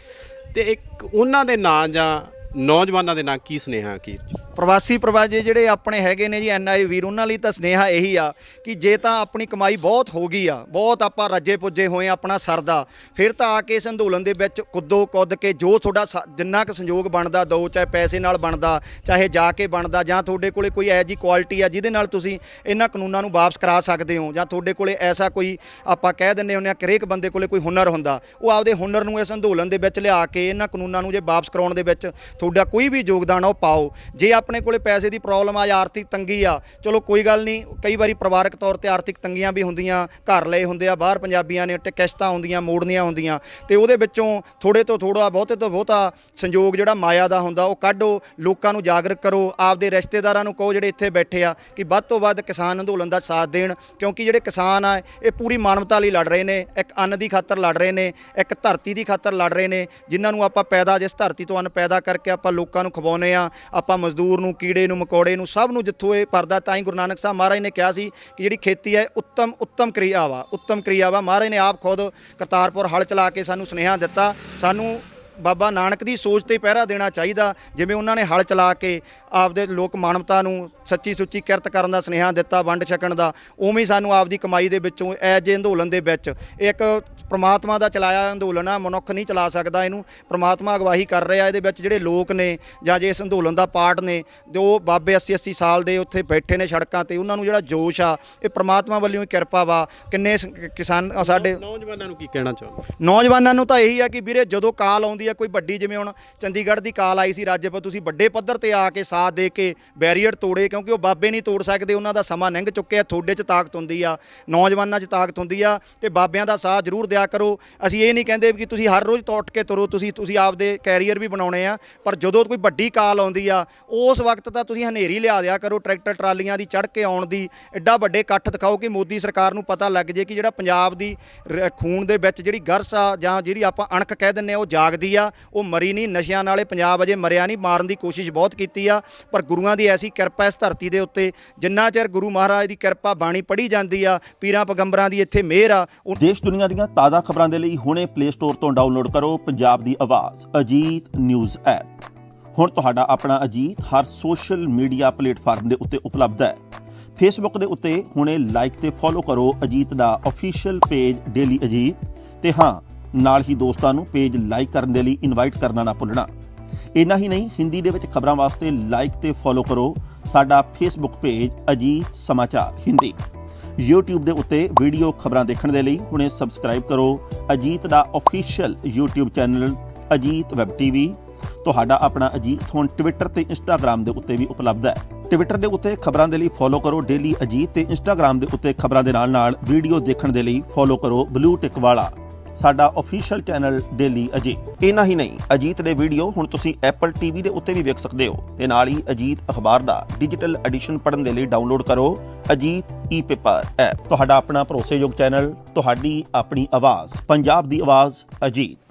ਤੇ ਇੱਕ ਉਹਨਾਂ ਦੇ ਨਾਂ ਜਾਂ ਨੌਜਵਾਨਾਂ ਦੇ ਨਾਂ ਕੀ ਸੁਨੇਹਾ ਅਖੀਰ 'ਚ? ਪ੍ਰਵਾਸੀ ਜਿਹੜੇ ਆਪਣੇ ਹੈਗੇ ਨੇ ਜੀ, NRI ਵੀਰ, ਉਹਨਾਂ ਲਈ ਤਾਂ ਸੁਨੇਹਾ ਇਹੀ ਆ ਕਿ ਜੇ ਤਾਂ ਆਪਣੀ ਕਮਾਈ ਬਹੁਤ ਹੋ ਗਈ ਆ, ਬਹੁਤ ਆਪਾਂ ਰੱਜੇ ਪੁੱਜੇ ਹੋਏ ਆਪਣਾ ਸਰਦਾ, ਫਿਰ ਤਾਂ ਆ ਕੇ ਇਸ ਅੰਦੋਲਨ ਦੇ ਵਿੱਚ ਕੁੱਦ ਕੇ ਜੋ ਤੁਹਾਡਾ ਜਿੰਨਾ ਕੁ ਸੰਯੋਗ ਬਣਦਾ ਦਿਓ, ਚਾਹੇ ਪੈਸੇ ਨਾਲ ਬਣਦਾ, ਚਾਹੇ ਜਾ ਕੇ ਬਣਦਾ, ਜਾਂ ਤੁਹਾਡੇ ਕੋਲੇ ਕੋਈ ਇਹੋ ਜਿਹੀ ਕੁਆਲਿਟੀ ਆ ਜਿਹਦੇ ਨਾਲ ਤੁਸੀਂ ਇਹਨਾਂ ਕਾਨੂੰਨਾਂ ਨੂੰ ਵਾਪਸ ਕਰਾ ਸਕਦੇ ਹੋ, ਜਾਂ ਤੁਹਾਡੇ ਕੋਲੇ ਐਸਾ ਕੋਈ, ਆਪਾਂ ਕਹਿ ਦਿੰਦੇ ਹੁੰਦੇ ਆ ਕਿ ਹਰੇਕ ਬੰਦੇ ਕੋਲੇ ਕੋਈ ਹੁਨਰ ਹੁੰਦਾ, ਉਹ ਆਪਦੇ ਹੁਨਰ ਨੂੰ ਇਸ ਅੰਦੋਲਨ ਦੇ ਵਿੱਚ ਲਿਆ ਕੇ ਇਹਨਾਂ ਕਾਨੂੰਨਾਂ ਨੂੰ ਜੇ ਵਾਪਸ ਕਰਾਉਣ ਦੇ ਵਿੱਚ ਤੁਹਾਡਾ ਕੋਈ ਵੀ ਯੋਗਦਾਨ ਉਹ ਪਾਓ। ਜੇ ਆਪਣੇ ਕੋਲੇ ਪੈਸੇ ਦੀ ਪ੍ਰੋਬਲਮ ਆ ਜਾਂ ਆਰਥਿਕ ਤੰਗੀ ਆ, ਚਲੋ ਕੋਈ ਗੱਲ ਨਹੀਂ, ਕਈ ਵਾਰੀ ਪਰਿਵਾਰਕ ਤੌਰ ਤੇ ਆਰਥਿਕ ਤੰਗੀਆਂ ਵੀ ਹੁੰਦੀਆਂ, ਘਰ ਲਏ ਹੁੰਦੇ ਆ ਬਾਹਰ ਪੰਜਾਬੀਆਂ ਨੇ, ਕਿਸ਼ਤਾਂ ਹੁੰਦੀਆਂ ਮੋੜਨੀਆਂ ਹੁੰਦੀਆਂ, ਤੇ ਉਹਦੇ ਵਿੱਚੋਂ ਥੋੜੇ ਤੋਂ ਥੋੜਾ ਬਹੁਤੇ ਤੋਂ ਬਹੁਤਾ ਸੰਯੋਗ ਜਿਹੜਾ ਮਾਇਆ ਦਾ ਹੁੰਦਾ ਉਹ ਕੱਢੋ, ਲੋਕਾਂ ਨੂੰ ਜਾਗਰੂਕ ਕਰੋ, ਆਪਦੇ ਰਿਸ਼ਤੇਦਾਰਾਂ ਨੂੰ ਕਹੋ ਜਿਹੜੇ ਇੱਥੇ ਬੈਠੇ ਆ ਕਿ ਵੱਧ ਤੋਂ ਵੱਧ ਕਿਸਾਨ ਅੰਦੋਲਨ ਦਾ ਸਾਥ ਦੇਣ, ਕਿਉਂਕਿ ਜਿਹੜੇ ਕਿਸਾਨ ਆ ਇਹ ਪੂਰੀ ਮਾਨਵਤਾ ਲਈ ਲੜ ਰਹੇ ਨੇ, ਇੱਕ ਅੰਨ ਦੀ ਖਾਤਰ ਲੜ ਰਹੇ ਨੇ, ਇੱਕ ਧਰਤੀ ਦੀ ਖਾਤਰ ਲੜ ਰਹੇ ਨੇ, ਜਿਨ੍ਹਾਂ ਨੂੰ ਆਪਾਂ ਪੈਦਾ ਜਿਸ ਧਰਤੀ ਤੋਂ ਅੰਨ ਪੈਦਾ ਕਰਕੇ ਆਪਾਂ ਲੋਕਾਂ ਨੂੰ ਖਵਾਉਂਦੇ ਆ, ਆਪਾਂ ਮਜ਼ਦੂਰ ਨੂੰ, ਕੀੜੇ ਨੂੰ, ਮਕੌੜੇ ਨੂੰ, ਸਭ ਨੂੰ ਜਿੱਥੋਂ ਇਹ ਪਰਦਾ, ਤਾਂ ਹੀ ਗੁਰੂ ਨਾਨਕ ਸਾਹਿਬ ਮਹਾਰਾਜ ਨੇ ਕਿਹਾ ਸੀ ਕਿ ਜਿਹੜੀ ਖੇਤੀ ਹੈ ਉੱਤਮ ਕਿਰਿਆ ਵਾ। ਮਹਾਰਾਜ ਨੇ ਆਪ ਖੁਦ ਕਰਤਾਰਪੁਰ ਹਲ ਚਲਾ ਕੇ ਸਾਨੂੰ ਸੁਨੇਹਾ ਦਿੱਤਾ, ਸਾਨੂੰ ਬਾਬਾ ਨਾਨਕ ਦੀ ਸੋਚ ਤੇ ਪਹਿਰਾ ਦੇਣਾ ਚਾਹੀਦਾ, ਜਿਵੇਂ ਉਹਨਾਂ ਨੇ ਹਲ ਚਲਾ ਕੇ ਆਪਦੇ ਲੋਕ ਮਾਨਵਤਾ ਨੂੰ ਸੱਚੀ ਸੁੱਚੀ ਕਿਰਤ ਕਰਨ ਦਾ ਸੁਨੇਹਾ ਦਿੱਤਾ, ਵੰਡ ਛਕਣ ਦਾ, ਉਵੇਂ ਹੀ ਸਾਨੂੰ ਆਪਦੀ ਕਮਾਈ ਦੇ ਵਿੱਚੋਂ ਐਜ ਅੰਦੋਲਨ ਦੇ ਵਿੱਚ ਇੱਕ ਪ੍ਰਮਾਤਮਾ ਦਾ ਚਲਾਇਆ ਅੰਦੋਲਨ ਆ, ਮਨੁੱਖ ਨਹੀਂ ਚਲਾ ਸਕਦਾ ਇਹਨੂੰ, ਪ੍ਰਮਾਤਮਾ ਅਗਵਾਈ ਕਰ ਰਿਹਾ ਇਹਦੇ ਵਿੱਚ। ਜਿਹੜੇ ਲੋਕ ਨੇ ਜਾਂ ਜੇ ਇਸ ਅੰਦੋਲਨ ਦਾ ਪਾਰਟ ਨੇ, ਜੋ ਬਾਬੇ 80-80 ਸਾਲ ਦੇ ਉੱਥੇ ਬੈਠੇ ਨੇ ਸੜਕਾਂ ਤੇ, ਉਹਨਾਂ ਨੂੰ ਜਿਹੜਾ ਜੋਸ਼ ਆ ਇਹ ਪ੍ਰਮਾਤਮਾ ਵੱਲੋਂ ਹੀ ਕਿਰਪਾ ਵਾ। ਕਿੰਨੇ ਕਿਸਾਨ ਸਾਡੇ ਨੌਜਵਾਨਾਂ ਨੂੰ ਕੀ ਕਹਿਣਾ ਚਾਹੁੰਦੇ? ਨੌਜਵਾਨਾਂ ਨੂੰ ਤਾਂ ਇਹੀ ਆ ਕਿ ਵੀਰੇ ਜਦੋਂ ਕਾਲ ਆਉਂਦੀ ਆ ਕੋਈ ਵੱਡੀ, ਜਿਵੇਂ ਹੁਣ ਚੰਡੀਗੜ੍ਹ ਦੀ ਕਾਲ ਆਈ ਸੀ ਰਾਜਪੁਰ, ਤੁਸੀਂ ਵੱਡੇ ਪੱਧਰ ਤੇ ਆ ਕੇ ਸਾਥ ਦੇ ਕੇ ਬੈਰੀਅਰ ਤੋੜੇ, ਕਿਉਂਕਿ ਉਹ ਬਾਬੇ ਨਹੀਂ ਤੋੜ ਸਕਦੇ, ਉਹਨਾਂ ਦਾ ਸਮਾਂ ਲੰਘ ਚੁੱਕਿਆ। ਤੁਹਾਡੇ 'ਚ ਤਾਕਤ ਹੁੰਦੀ ਆ, ਨੌਜਵਾਨਾਂ 'ਚ ਤਾਕਤ ਹੁੰਦੀ ਆ, ਤੇ ਬਾਬਿਆਂ ਦਾ ਸਾਥ ਜ਼ਰੂਰ ਦਿਆ ਕਰੋ। ਅਸੀਂ ਇਹ ਨਹੀਂ ਕਹਿੰਦੇ ਕਿ ਤੁਸੀਂ ਹਰ ਰੋਜ਼ ਉੱਠ ਕੇ ਤੁਰੋ, ਤੁਸੀਂ ਆਪਦੇ ਕੈਰੀਅਰ ਵੀ ਬਣਾਉਣੇ ਆ, ਪਰ ਜਦੋਂ ਕੋਈ ਵੱਡੀ ਕਾਲ ਆਉਂਦੀ ਆ ਉਸ ਵਕਤ ਤਾਂ ਤੁਸੀਂ ਹਨੇਰੀ ਲਿਆ ਦਿਆ ਕਰੋ, ਟਰੈਕਟਰ ਟਰਾਲੀਆਂ ਦੀ ਚੜ੍ਹ ਕੇ ਆਉਣ ਦੀ, ਐਡਾ ਵੱਡੇ ਇਕੱਠ ਦਿਖਾਓ ਕਿ ਮੋਦੀ ਸਰਕਾਰ ਨੂੰ ਪਤਾ ਲੱਗ ਜੇ ਕਿ ਜਿਹੜਾ ਪੰਜਾਬ ਦੀ ਖੂਨ ਦੇ ਵਿੱਚ ਜਿਹੜੀ ਗਰਸ ਆ, ਜਾਂ ਜਿਹੜੀ ਆਪਾਂ ਅਣਖ ਕਹਿ ਦਿੰਦੇ ਆ, ਉਹ ਜਾਗਦੀ ਆ, ਉਹ ਮਰੀ ਨਹੀਂ। ਨਸ਼ਿਆਂ ਨਾਲੇ ਪੰਜਾਬ ਅਜੇ ਮਰਿਆ ਨਹੀਂ, ਮਾਰਨ ਦੀ ਕੋਸ਼ਿਸ਼ ਬਹੁਤ ਕੀਤੀ ਆ, ਪਰ ਗੁਰੂਆਂ ਦੀ ਐਸੀ ਕਿਰਪਾ ਇਸ ਧਰਤੀ ਦੇ ਉੱਤੇ, ਜਿੰਨਾ ਚਿਰ ਗੁਰੂ ਮਹਾਰਾਜ ਦੀ ਕਿਰਪਾ ਬਾਣੀ ਪੜ੍ਹੀ ਜਾਂਦੀ ਆ, ਪੀਰਾਂ ਪਗੰਬਰਾਂ ਦੀ ਇੱਥੇ ਮਿਹਰ ਆ। ਦੇਸ਼ ਦੁਨੀਆ ਦੀਆਂ ਤਾਜ਼ਾ ਖਬਰਾਂ ਦੇ ਲਈ ਹੁਣੇ ਪਲੇ ਸਟੋਰ ਤੋਂ ਡਾਊਨਲੋਡ ਕਰੋ ਪੰਜਾਬ ਦੀ ਆਵਾਜ਼ ਅਜੀਤ ਨਿਊਜ਼ ਐਪ। ਹੁਣ ਤੁਹਾਡਾ ਆਪਣਾ ਅਜੀਤ ਹਰ ਸੋਸ਼ਲ ਮੀਡੀਆ ਪਲੇਟਫਾਰਮ ਦੇ ਉੱਤੇ ਉਪਲਬਧ ਹੈ। ਫੇਸਬੁੱਕ ਦੇ ਉੱਤੇ ਹੁਣੇ ਲਾਈਕ ਤੇ ਫੋਲੋ ਕਰੋ ਅਜੀਤ ਦਾ ਅਫੀਸ਼ੀਅਲ ਪੇਜ ਡੇਲੀ ਅਜੀਤ, ਤੇ ਹਾਂ ਨਾਲ ਹੀ ਦੋਸਤਾਂ ਨੂੰ ਪੇਜ ਲਾਈਕ ਕਰਨ ਦੇ ਲਈ ਇਨਵਾਈਟ ਕਰਨਾ ਨਾ ਭੁੱਲਣਾ। ਇੰਨਾ ਹੀ ਨਹੀਂ, ਹਿੰਦੀ ਦੇ ਵਿੱਚ ਖਬਰਾਂ ਵਾਸਤੇ ਲਾਈਕ ਤੇ ਫੋਲੋ ਕਰੋ ਸਾਡਾ ਫੇਸਬੁੱਕ ਪੇਜ ਅਜੀਤ ਸਮਾਚਾਰ ਹਿੰਦੀ। YouTube ਦੇ ਉੱਤੇ ਵੀਡੀਓ ਖਬਰਾਂ ਦੇਖਣ ਦੇ ਲਈ ਹੁਣੇ ਸਬਸਕ੍ਰਾਈਬ ਕਰੋ ਅਜੀਤ ਦਾ official YouTube channel Ajit web TV. ਤੁਹਾਡਾ ਆਪਣਾ ਅਜੀਤ ਹੁਣ ਟਵਿੱਟਰ ਤੇ ਇੰਸਟਾਗ੍ਰਾਮ ਦੇ ਉੱਤੇ ਵੀ ਉਪਲਬਧ ਹੈ। ਟਵਿੱਟਰ ਦੇ ਉੱਤੇ ਖਬਰਾਂ ਦੇ ਲਈ ਫੋਲੋ ਕਰੋ ਡੇਲੀ ਅਜੀਤ, ਤੇ ਇੰਸਟਾਗ੍ਰਾਮ ਦੇ ਉੱਤੇ ਖਬਰਾਂ ਦੇ ਨਾਲ ਵੀਡੀਓ ਦੇਖਣ ਦੇ ਲਈ ਫੋਲੋ ਕਰੋ ਬਲੂ ਟਿਕ ਵਾਲਾ ਸਾਡਾ ਅਫੀਸ਼ੀਅਲ ਚੈਨਲ ਡੇਲੀ ਅਜੀਤ। ਇੰਨਾ ਹੀ ਨਹੀਂ, ਅਜੀਤ ਦੇ ਵੀਡੀਓ ਹੁਣ ਤੁਸੀਂ ਐਪਲ ਟੀਵੀ ਦੇ ਉੱਤੇ ਵੀ ਵੇਖ ਸਕਦੇ ਹੋ, ਤੇ ਨਾਲ ਹੀ ਅਜੀਤ ਅਖਬਾਰ ਦਾ ਡਿਜੀਟਲ ਐਡੀਸ਼ਨ ਪੜ੍ਹਨ ਦੇ ਲਈ ਡਾਊਨਲੋਡ ਕਰੋ ਅਜੀਤ ਈ-ਪੇਪਰ ਐਪ। ਤੁਹਾਡਾ ਆਪਣਾ ਭਰੋਸੇਯੋਗ ਚੈਨਲ, ਤੁਹਾਡੀ ਆਪਣੀ ਆਵਾਜ਼, ਪੰਜਾਬ ਦੀ ਆਵਾਜ਼ ਅਜੀਤ।